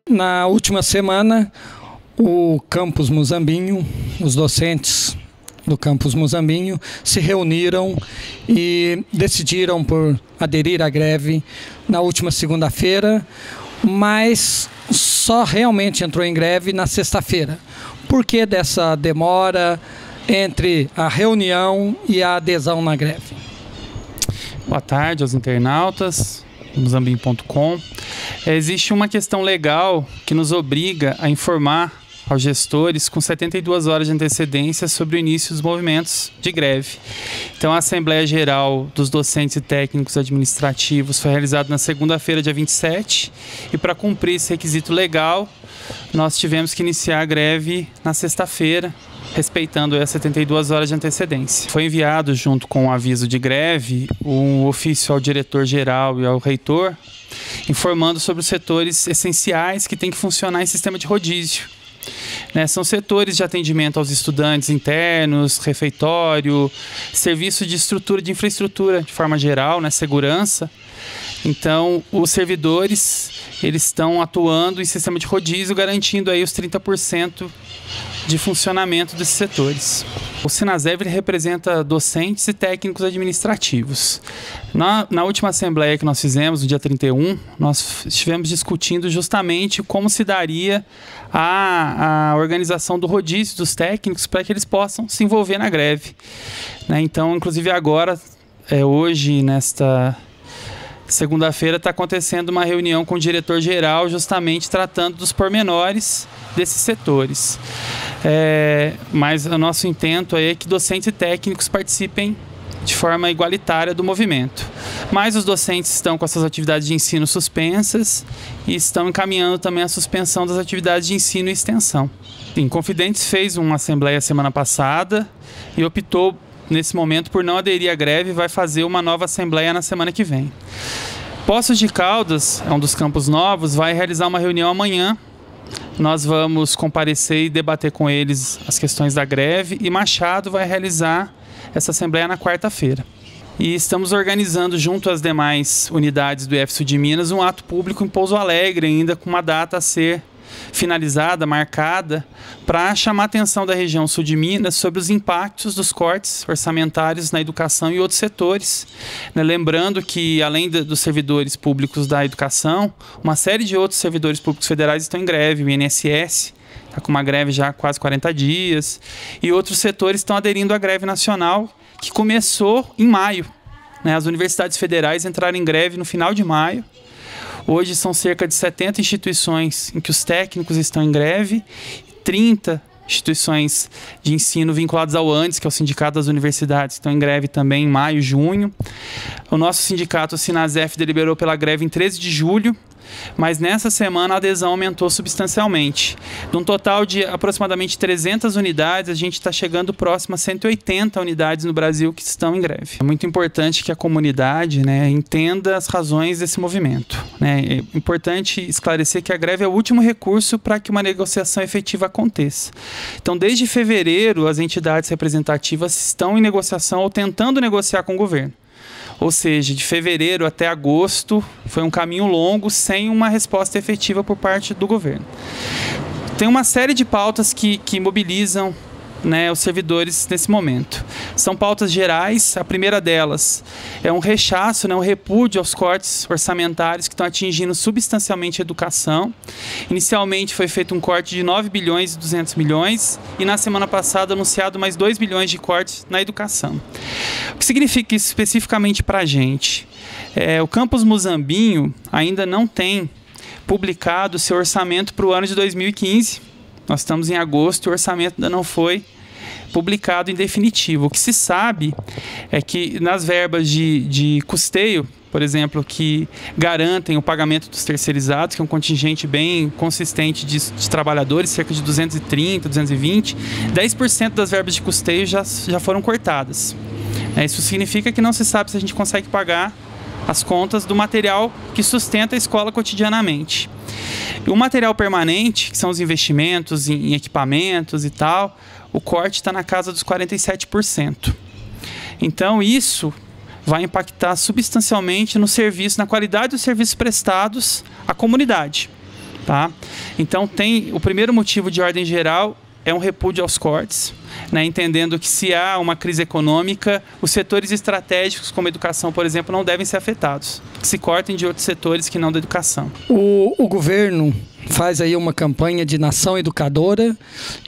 Na última semana, o Campus Muzambinho, os docentes do Campus Muzambinho se reuniram e decidiram por aderir à greve na última segunda-feira, mas só realmente entrou em greve na sexta-feira. Por que dessa demora entre a reunião e a adesão na greve? Boa tarde aos internautas, muzambinho.com. Existe uma questão legal que nos obriga a informar aos gestores com 72 horas de antecedência sobre o início dos movimentos de greve. Então, a Assembleia Geral dos Docentes e Técnicos Administrativos foi realizada na segunda-feira, dia 27, e para cumprir esse requisito legal, nós tivemos que iniciar a greve na sexta-feira, respeitando as 72 horas de antecedência. Foi enviado, junto com o aviso de greve, um ofício ao diretor-geral e ao reitor, informando sobre os setores essenciais que têm que funcionar em sistema de rodízio. São setores de atendimento aos estudantes internos, refeitório, serviço de estrutura, de infraestrutura de forma geral, segurança. Então, os servidores, eles estão atuando em sistema de rodízio, garantindo aí os 30% de funcionamento desses setores. O Sinaseb representa docentes e técnicos administrativos. Na última assembleia que nós fizemos, no dia 31, nós estivemos discutindo justamente como se daria a organização do rodízio dos técnicos para que eles possam se envolver na greve. Então, inclusive agora, hoje, nesta segunda-feira, está acontecendo uma reunião com o diretor-geral, justamente tratando dos pormenores desses setores. Mas o nosso intento é que docentes e técnicos participem de forma igualitária do movimento. Mas os docentes estão com as suas atividades de ensino suspensas e estão encaminhando também a suspensão das atividades de ensino e extensão. Confidentes fez uma assembleia semana passada e optou nesse momento por não aderir à greve e vai fazer uma nova assembleia na semana que vem. Poços de Caldas, é um dos campos novos, vai realizar uma reunião amanhã. Nós vamos comparecer e debater com eles as questões da greve, e Machado vai realizar essa assembleia na quarta-feira. E estamos organizando, junto às demais unidades do IF Sul de Minas, um ato público em Pouso Alegre, ainda com uma data a ser finalizada, marcada, para chamar a atenção da região sul de Minas sobre os impactos dos cortes orçamentários na educação e outros setores. Lembrando que, além dos servidores públicos da educação, uma série de outros servidores públicos federais estão em greve. O INSS está com uma greve já há quase 40 dias, e outros setores estão aderindo à greve nacional, que começou em maio. As universidades federais entraram em greve no final de maio. Hoje são cerca de 70 instituições em que os técnicos estão em greve, 30 instituições de ensino vinculadas ao ANDES, que é o Sindicato das Universidades, estão em greve também em maio, junho. O nosso sindicato, o Sinasef, deliberou pela greve em 13 de julho, mas nessa semana a adesão aumentou substancialmente. De um total de aproximadamente 300 unidades, a gente está chegando próximo a 180 unidades no Brasil que estão em greve. É muito importante que a comunidade entenda as razões desse movimento. É importante esclarecer que a greve é o último recurso para que uma negociação efetiva aconteça. Então, desde fevereiro, as entidades representativas estão em negociação ou tentando negociar com o governo. Ou seja, de fevereiro até agosto foi um caminho longo sem uma resposta efetiva por parte do governo. Tem uma série de pautas que mobilizam os servidores nesse momento. São pautas gerais. A primeira delas é um rechaço, um repúdio aos cortes orçamentários que estão atingindo substancialmente a educação. Inicialmente foi feito um corte de 9 bilhões e 200 milhões e na semana passada anunciado mais 2 bilhões de cortes na educação. O que significa isso especificamente para a gente? O Campus Muzambinho ainda não tem publicado seu orçamento para o ano de 2015. Nós estamos em agosto e o orçamento ainda não foi publicado em definitivo. O que se sabe é que nas verbas de custeio, por exemplo, que garantem o pagamento dos terceirizados, que é um contingente bem consistente de trabalhadores, cerca de 230, 220, 10% das verbas de custeio já foram cortadas. Isso significa que não se sabe se a gente consegue pagar as contas do material que sustenta a escola cotidianamente. E o material permanente, que são os investimentos em equipamentos e tal, o corte está na casa dos 47%. Então, isso vai impactar substancialmente no serviço, na qualidade dos serviços prestados à comunidade. Tá? Então, o primeiro motivo de ordem geral é um repúdio aos cortes, né? Entendendo que se há uma crise econômica, os setores estratégicos, como a educação, por exemplo, não devem ser afetados. Que se cortem de outros setores que não da educação. O governo faz aí uma campanha de nação educadora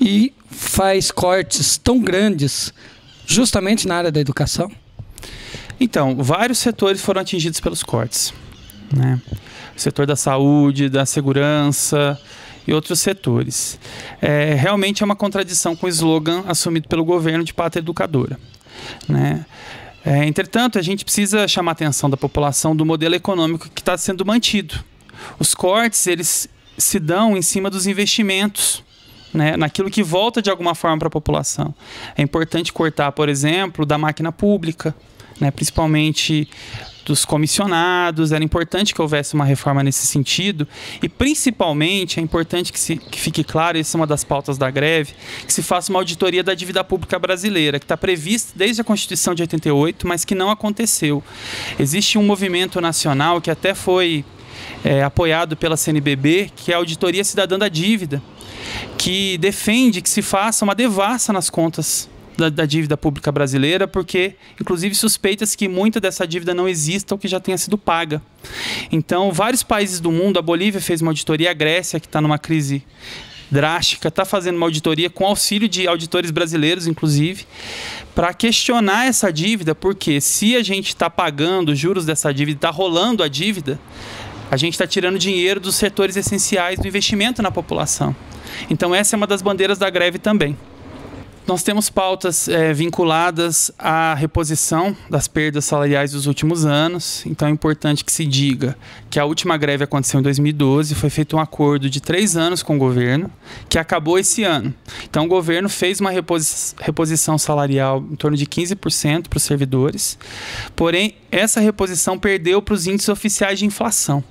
e faz cortes tão grandes justamente na área da educação? Então, vários setores foram atingidos pelos cortes, né? O setor da saúde, da segurança e outros setores. Realmente é uma contradição com o slogan assumido pelo governo de pátria educadora, né? Entretanto, a gente precisa chamar a atenção da população do modelo econômico que está sendo mantido. Os cortes, eles se dão em cima dos investimentos, né, naquilo que volta de alguma forma para a população. É importante cortar, por exemplo, da máquina pública, né, principalmente dos comissionados. Era importante que houvesse uma reforma nesse sentido e, principalmente, é importante que fique claro, essa é uma das pautas da greve, que se faça uma auditoria da dívida pública brasileira, que está prevista desde a Constituição de 88, mas que não aconteceu. Existe um movimento nacional que até foi apoiado pela CNBB, que é a Auditoria Cidadã da Dívida, que defende que se faça uma devassa nas contas da dívida pública brasileira, porque, inclusive, suspeita-se que muita dessa dívida não exista ou que já tenha sido paga. Então, vários países do mundo, a Bolívia fez uma auditoria, a Grécia, que está numa crise drástica, está fazendo uma auditoria com auxílio de auditores brasileiros, inclusive, para questionar essa dívida, porque se a gente está pagando os juros dessa dívida, está rolando a dívida, a gente está tirando dinheiro dos setores essenciais do investimento na população. Então, essa é uma das bandeiras da greve também. Nós temos pautas vinculadas à reposição das perdas salariais dos últimos anos. Então é importante que se diga que a última greve aconteceu em 2012, foi feito um acordo de 3 anos com o governo, que acabou esse ano. Então o governo fez uma reposição salarial em torno de 15% para os servidores, porém essa reposição perdeu para os índices oficiais de inflação.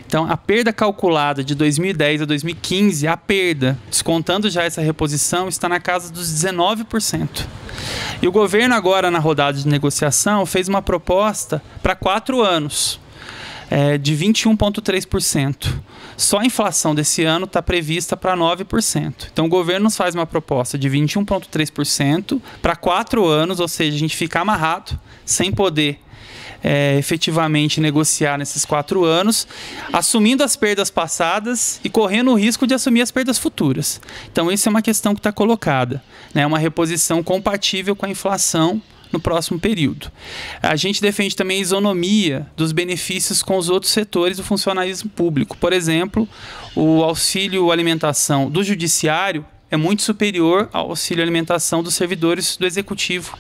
Então, a perda calculada de 2010 a 2015, a perda, descontando já essa reposição, está na casa dos 19%. E o governo agora, na rodada de negociação, fez uma proposta para 4 anos, de 21,3%. Só a inflação desse ano está prevista para 9%. Então, o governo nos faz uma proposta de 21,3% para 4 anos, ou seja, a gente fica amarrado, sem poder efetivamente negociar nesses 4 anos, assumindo as perdas passadas e correndo o risco de assumir as perdas futuras. Então, isso é uma questão que está colocada, né? Uma reposição compatível com a inflação no próximo período. A gente defende também a isonomia dos benefícios com os outros setores do funcionalismo público. Por exemplo, o auxílio alimentação do judiciário é muito superior ao auxílio alimentação dos servidores do executivo,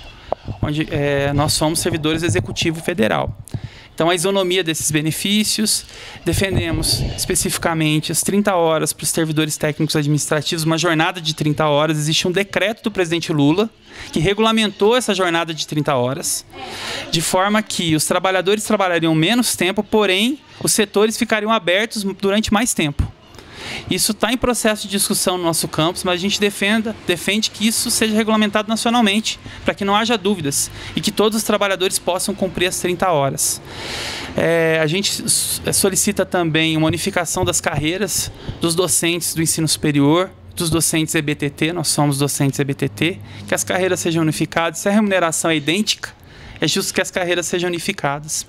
onde nós somos servidores do Executivo Federal. Então, a isonomia desses benefícios, defendemos especificamente as 30 horas para os servidores técnicos administrativos, uma jornada de 30 horas. Existe um decreto do presidente Lula que regulamentou essa jornada de 30 horas, de forma que os trabalhadores trabalhariam menos tempo, porém, os setores ficariam abertos durante mais tempo. Isso está em processo de discussão no nosso campus, mas a gente defende que isso seja regulamentado nacionalmente, para que não haja dúvidas e que todos os trabalhadores possam cumprir as 30 horas. A gente solicita também uma unificação das carreiras dos docentes do ensino superior, dos docentes EBTT, nós somos docentes EBTT, que as carreiras sejam unificadas. Se a remuneração é idêntica, é justo que as carreiras sejam unificadas.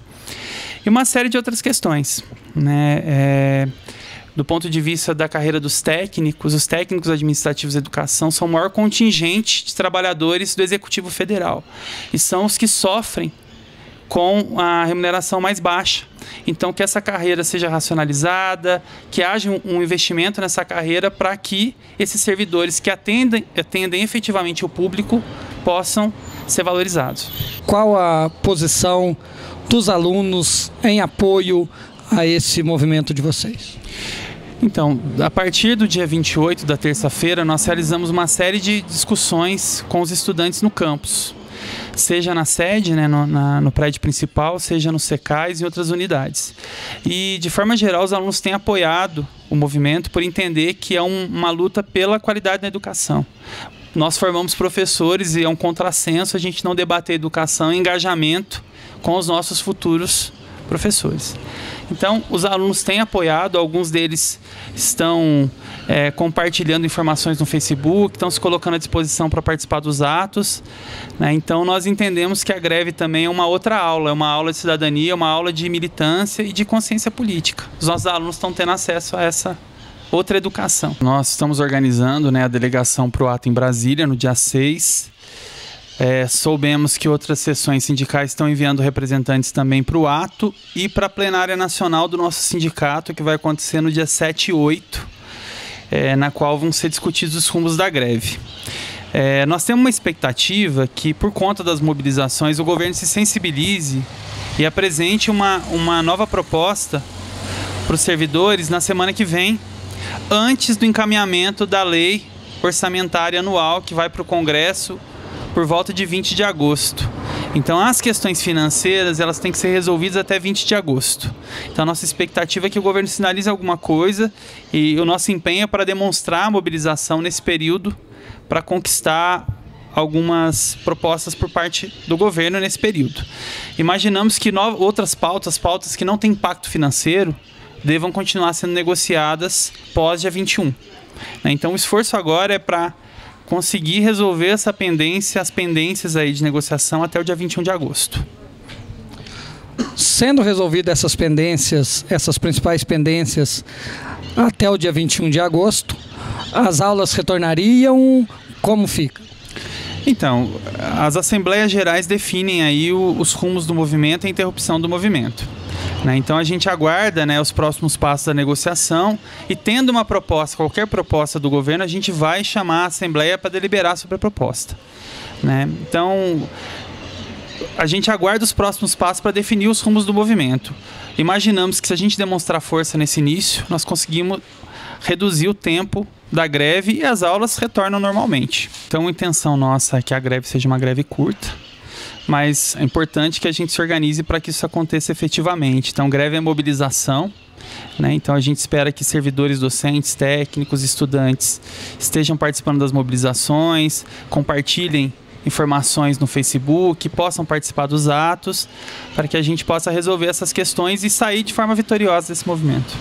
E uma série de outras questões, né? Do ponto de vista da carreira dos técnicos, os técnicos administrativos de educação são o maior contingente de trabalhadores do Executivo Federal e são os que sofrem com a remuneração mais baixa. Então, que essa carreira seja racionalizada, que haja um investimento nessa carreira para que esses servidores que atendem efetivamente o público possam ser valorizados. Qual a posição dos alunos em apoio a esse movimento de vocês? Então, a partir do dia 28, da terça-feira, nós realizamos uma série de discussões com os estudantes no campus, seja na sede, né, no prédio principal, seja no SECAIS e outras unidades. E, de forma geral, os alunos têm apoiado o movimento por entender que é uma luta pela qualidade da educação. nós formamos professores e é um contrassenso a gente não debater educação e engajamento com os nossos futuros professores. Então, os alunos têm apoiado, alguns deles estão compartilhando informações no Facebook, estão se colocando à disposição para participar dos atos, né? Então, nós entendemos que a greve também é uma outra aula, é uma aula de cidadania, uma aula de militância e de consciência política. Os nossos alunos estão tendo acesso a essa outra educação. Nós estamos organizando, né, a delegação para o ato em Brasília, no dia 6. Soubemos que outras seções sindicais estão enviando representantes também para o ato e para a plenária nacional do nosso sindicato, que vai acontecer no dia 7 e 8, na qual vão ser discutidos os rumos da greve. Nós temos uma expectativa que, por conta das mobilizações, o governo se sensibilize e apresente uma nova proposta para os servidores na semana que vem, antes do encaminhamento da lei orçamentária anual, que vai para o Congresso por volta de 20 de agosto. Então, as questões financeiras, elas têm que ser resolvidas até 20 de agosto. Então, a nossa expectativa é que o governo sinalize alguma coisa e o nosso empenho é para demonstrar a mobilização nesse período para conquistar algumas propostas por parte do governo nesse período. Imaginamos que outras pautas que não têm impacto financeiro, devam continuar sendo negociadas pós dia 21. Então, o esforço agora é para conseguir resolver as pendências aí de negociação até o dia 21 de agosto. Sendo resolvidas essas pendências, essas principais pendências, até o dia 21 de agosto, as aulas retornariam, como fica? Então, as Assembleias Gerais definem aí os rumos do movimento e a interrupção do movimento. Então a gente aguarda, né, os próximos passos da negociação e, tendo uma proposta, qualquer proposta do governo, a gente vai chamar a Assembleia para deliberar sobre a proposta, né? Então a gente aguarda os próximos passos para definir os rumos do movimento. Imaginamos que, se a gente demonstrar força nesse início, nós conseguimos reduzir o tempo da greve e as aulas retornam normalmente. Então a intenção nossa é que a greve seja uma greve curta, mas é importante que a gente se organize para que isso aconteça efetivamente. Então, greve é mobilização, né? Então, a gente espera que servidores docentes, técnicos, estudantes estejam participando das mobilizações, compartilhem informações no Facebook, possam participar dos atos, para que a gente possa resolver essas questões e sair de forma vitoriosa desse movimento.